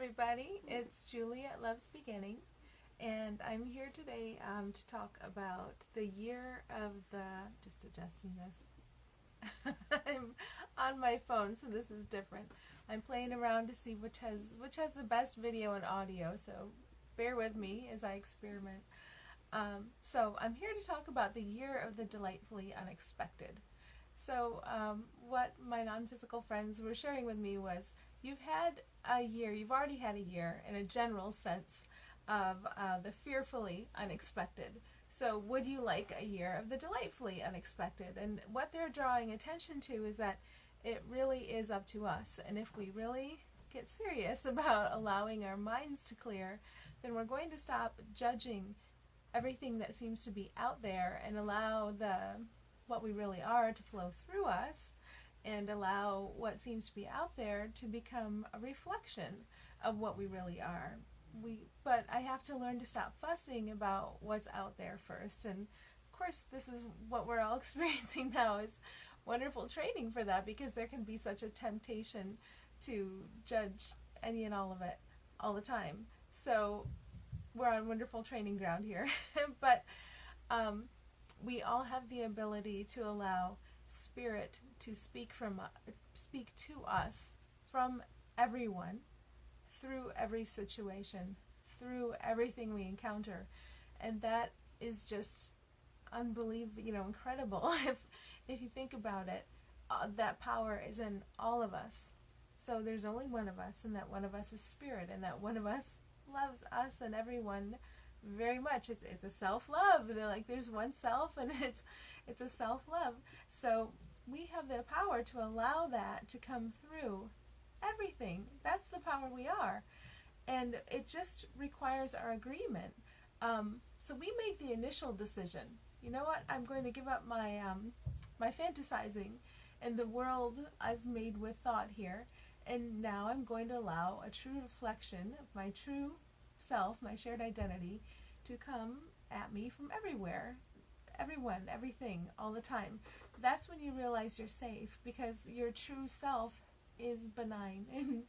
everybody, it's Julie at Love's Beginning, and I'm here today to talk about the year of the, just adjusting this, I'm on my phone, so this is different. I'm playing around to see which has the best video and audio, so bear with me as I experiment. So I'm here to talk about the year of the delightfully unexpected. So what my non-physical friends were sharing with me was you've already had a year in a general sense of the fearfully unexpected. So would you like a year of the delightfully unexpected? And what they're drawing attention to is that it really is up to us. And if we really get serious about allowing our minds to clear, then we're going to stop judging everything that seems to be out there and allow what we really are to flow through us, and allow what seems to be out there to become a reflection of what we really are. But I have to learn to stop fussing about what's out there first. And of course, this is what we're all experiencing now, is wonderful training for that, because there can be such a temptation to judge any and all of it all the time. So we're on wonderful training ground here. But we all have the ability to allow Spirit to speak to us from everyone, through every situation, through everything we encounter, and that is just unbelievable, incredible. If you think about it, that power is in all of us. So there's only one of us, and that one of us is Spirit, and that one of us loves us and everyone very much. It's a self-love. They're like, there's one self, and it's a self-love. So we have the power to allow that to come through everything. That's the power we are, and it just requires our agreement. So we make the initial decision. You know what? I'm going to give up my my fantasizing and the world I've made with thought here, and now I'm going to allow a true reflection of my true self, my shared identity, to come at me from everywhere, everyone, everything, all the time. That's when you realize you're safe, because your true self is benign and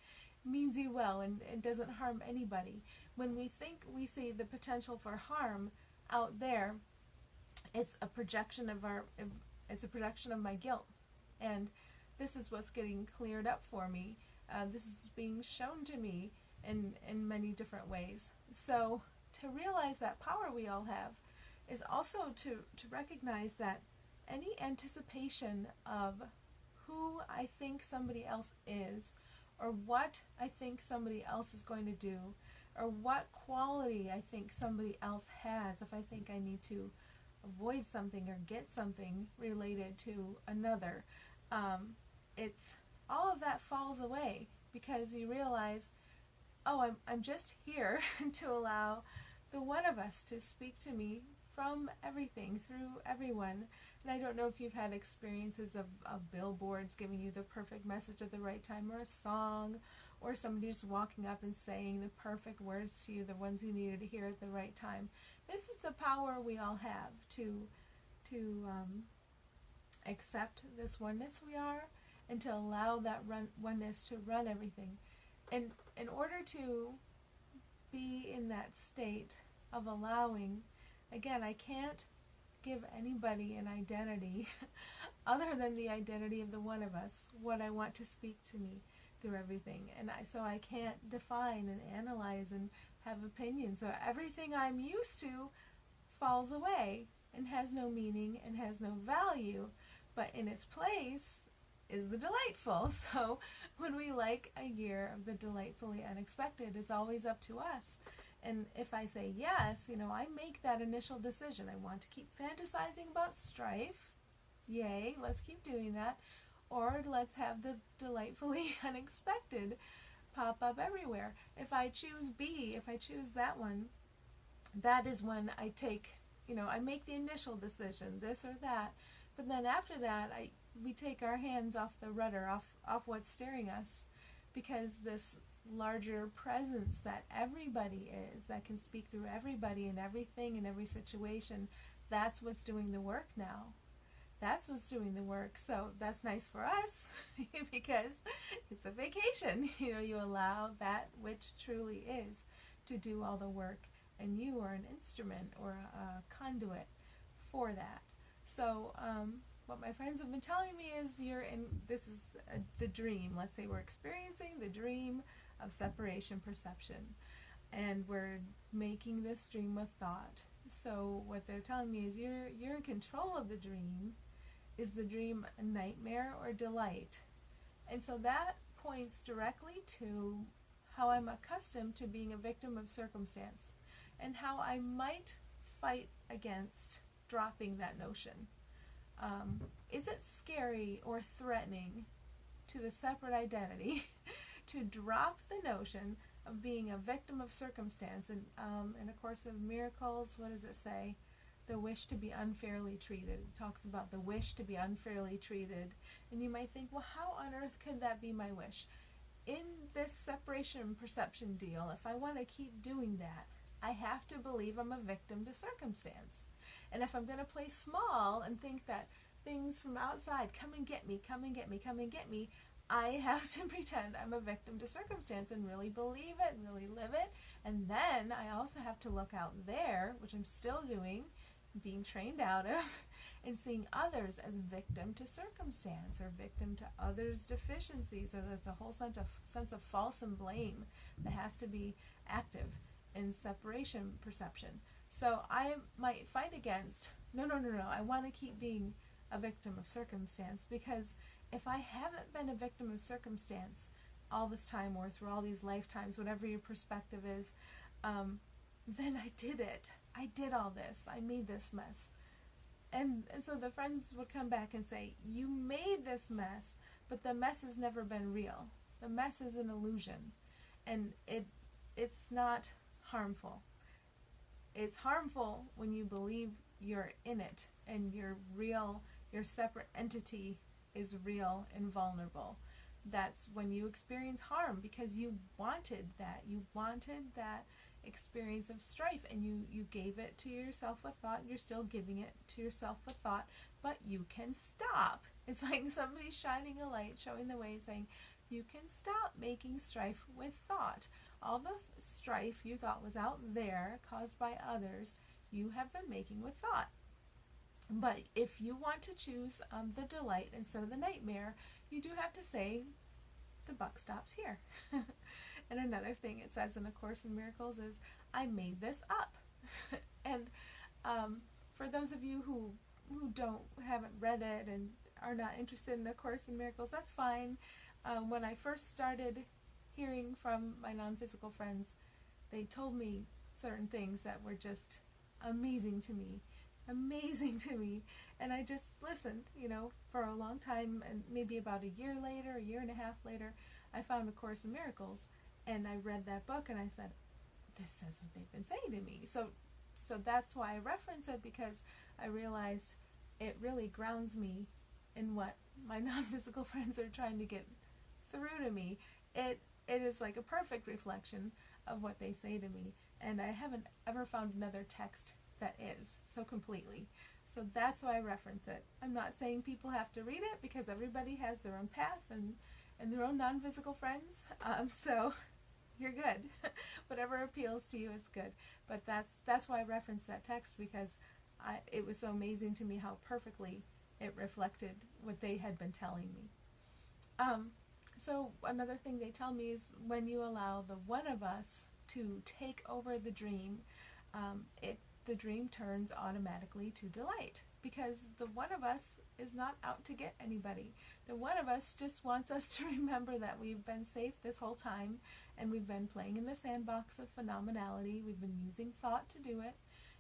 means you well and doesn't harm anybody. When we think we see the potential for harm out there, it's a projection of my guilt. And this is what's getting cleared up for me. This is being shown to me in many different ways. So to realize that power we all have is also to recognize that any anticipation of who I think somebody else is, or what I think somebody else is going to do, or what quality I think somebody else has, if I think I need to avoid something or get something related to another, it's all of that falls away, because you realize, oh, I'm just here to allow the one of us to speak to me from everything, through everyone. And I don't know if you've had experiences of billboards giving you the perfect message at the right time, or a song, or somebody just walking up and saying the perfect words to you, the ones you needed to hear at the right time. This is the power we all have to accept this oneness we are, and to allow that oneness to run everything. And in order to be in that state of allowing, again, I can't give anybody an identity other than the identity of the one of us, what I want to speak to me through everything. And so I can't define and analyze and have opinions. So everything I'm used to falls away and has no meaning and has no value, but in its place is the delightful. So when we like a year of the delightfully unexpected, it's always up to us. And if I say yes, I make that initial decision. I want to keep fantasizing about strife. Yay, let's keep doing that. Or let's have the delightfully unexpected pop up everywhere. If I choose B, if I choose that one, that is when I take, I make the initial decision, this or that. But then after that, we take our hands off the rudder, off what's steering us, because this larger presence that everybody is, that can speak through everybody and everything and every situation, that's what's doing the work now. That's what's doing the work. So that's nice for us because it's a vacation. You allow that which truly is to do all the work, and you are an instrument or a conduit for that. So, what my friends have been telling me is this is the dream. Let's say we're experiencing the dream of separation perception, and we're making this dream with thought. So what they're telling me is you're in control of the dream. Is the dream a nightmare or delight? And so that points directly to how I'm accustomed to being a victim of circumstance, and how I might fight against dropping that notion. Is it scary or threatening to the separate identity to drop the notion of being a victim of circumstance? And in A Course of Miracles, what does it say? The wish to be unfairly treated. It talks about the wish to be unfairly treated. And you might think, well, how on earth could that be my wish? In this separation perception deal, if I want to keep doing that, I have to believe I'm a victim to circumstance. And if I'm going to play small and think that things from outside come and get me, come and get me, come and get me, I have to pretend I'm a victim to circumstance and really believe it and really live it. And then I also have to look out there, which I'm still doing, being trained out of, and seeing others as victim to circumstance or victim to others' deficiencies. So that's a whole sense of false and blame that has to be active in separation perception. So I might fight against, no, I want to keep being a victim of circumstance, because if I haven't been a victim of circumstance all this time or through all these lifetimes, whatever your perspective is, then I did it. I did all this. I made this mess. And so the friends would come back and say, you made this mess, but the mess has never been real. The mess is an illusion. And it's not harmful. It's harmful when you believe you're in it and you're real, your separate entity is real and vulnerable. That's when you experience harm, because you wanted that. You wanted that experience of strife, and you gave it to yourself with thought. You're still giving it to yourself with thought, but you can stop. It's like somebody shining a light, showing the way, and saying, you can stop making strife with thought. All the strife you thought was out there, caused by others, you have been making with thought. But if you want to choose the delight instead of the nightmare, you do have to say, the buck stops here. And another thing it says in A Course in Miracles is, I made this up. And for those of you who haven't read it and are not interested in A Course in Miracles, that's fine. When I first started hearing from my non-physical friends, they told me certain things that were just amazing to me. And I just listened, for a long time. And maybe about a year and a half later, I found A Course in Miracles, and I read that book, and I said, this says what they've been saying to me. So that's why I reference it, because I realized it really grounds me in what my non-physical friends are trying to get through to me. It is like a perfect reflection of what they say to me, and I haven't ever found another text that is so completely. So that's why I reference it. I'm not saying people have to read it, because everybody has their own path and their own non-physical friends. So you're good. Whatever appeals to you, it's good. But that's why I referenced that text, because it was so amazing to me how perfectly it reflected what they had been telling me. So another thing they tell me is, when you allow the one of us to take over the dream, the dream turns automatically to delight, because the one of us is not out to get anybody. The one of us just wants us to remember that we've been safe this whole time, and we've been playing in the sandbox of phenomenality. We've been using thought to do it,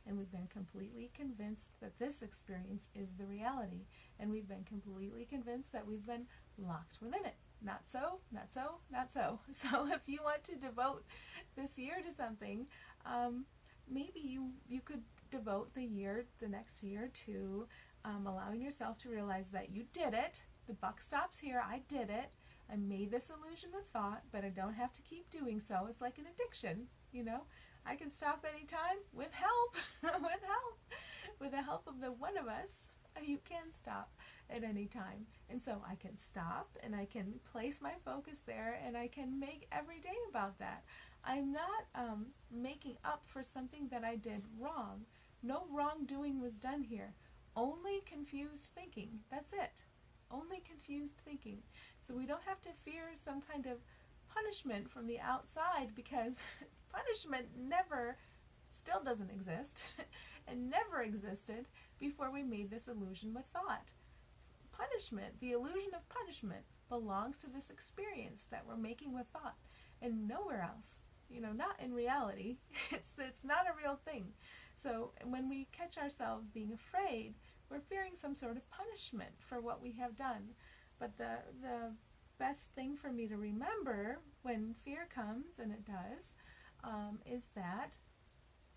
and we've been completely convinced that this experience is the reality, and we've been completely convinced that we've been locked within it. Not so, not so, not so. So if you want to devote this year to something, maybe you could devote the next year to allowing yourself to realize that you did it. The buck stops here. I did it. I made this illusion with thought, but I don't have to keep doing so. It's like an addiction, I can stop anytime with help, with the help of the one of us. You can stop at any time. And so I can stop and I can place my focus there and I can make every day about that. I'm not making up for something that I did wrong. No wrongdoing was done here. Only confused thinking. That's it. Only confused thinking. So we don't have to fear some kind of punishment from the outside, because punishment never, still doesn't exist, and never existed before we made this illusion with thought. Punishment, the illusion of punishment, belongs to this experience that we're making with thought, and nowhere else. Not in reality. It's not a real thing. So when we catch ourselves being afraid, we're fearing some sort of punishment for what we have done. But the best thing for me to remember when fear comes, and it does, is that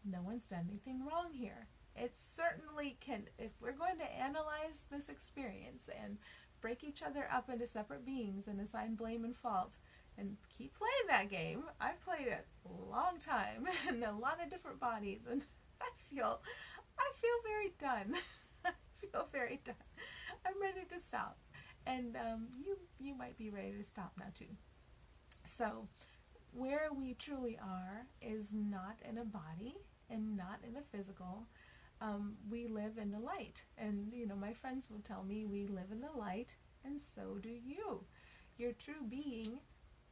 no one's done anything wrong here. It certainly can, if we're going to analyze this experience and break each other up into separate beings and assign blame and fault and keep playing that game. I've played it a long time in a lot of different bodies, and I feel very done. I feel very done. I'm ready to stop. And you might be ready to stop now too. So where we truly are is not in a body and not in the physical. We live in the light. And my friends will tell me we live in the light, and so do you. Your true being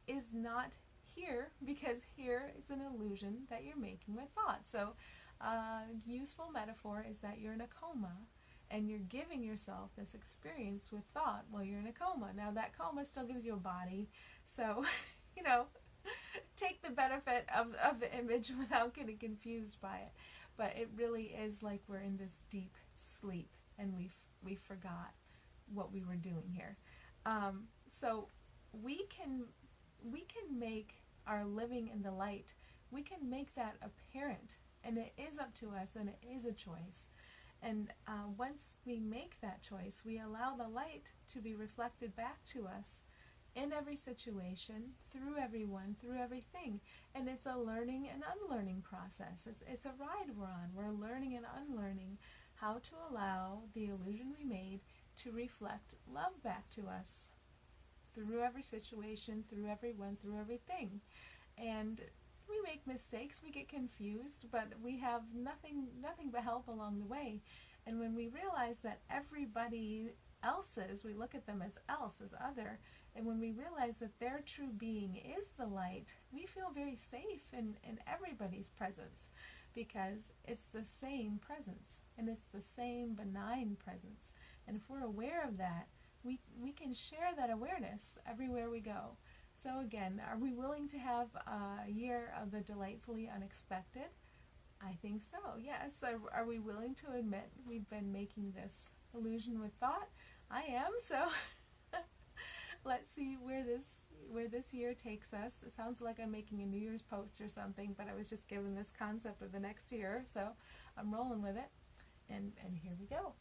is not here, because here is an illusion that you're making with thought. So a useful metaphor is that you're in a coma and you're giving yourself this experience with thought while you're in a coma. Now that coma still gives you a body, so take the benefit of the image without getting confused by it. But it really is like we're in this deep sleep and we forgot what we were doing here. So we can make our living in the light, we can make that apparent, and it is up to us, and it is a choice. And once we make that choice, we allow the light to be reflected back to us in every situation, through everyone, through everything. And it's a learning and unlearning process. It's a ride we're on. We're learning and unlearning how to allow the illusion we made to reflect love back to us through every situation, through everyone, through everything. And we make mistakes, we get confused, but we have nothing but help along the way. And when we realize that everybody else's, we look at them as else, as other, and when we realize that their true being is the light, we feel very safe in everybody's presence, because it's the same presence, and it's the same benign presence. And if we're aware of that, we can share that awareness everywhere we go. So again, are we willing to have a year of the delightfully unexpected? I think so, yes. Are we willing to admit we've been making this illusion with thought? I am, so let's see where this year takes us. It sounds like I'm making a New Year's post or something, but I was just given this concept of the next year, so I'm rolling with it. And here we go.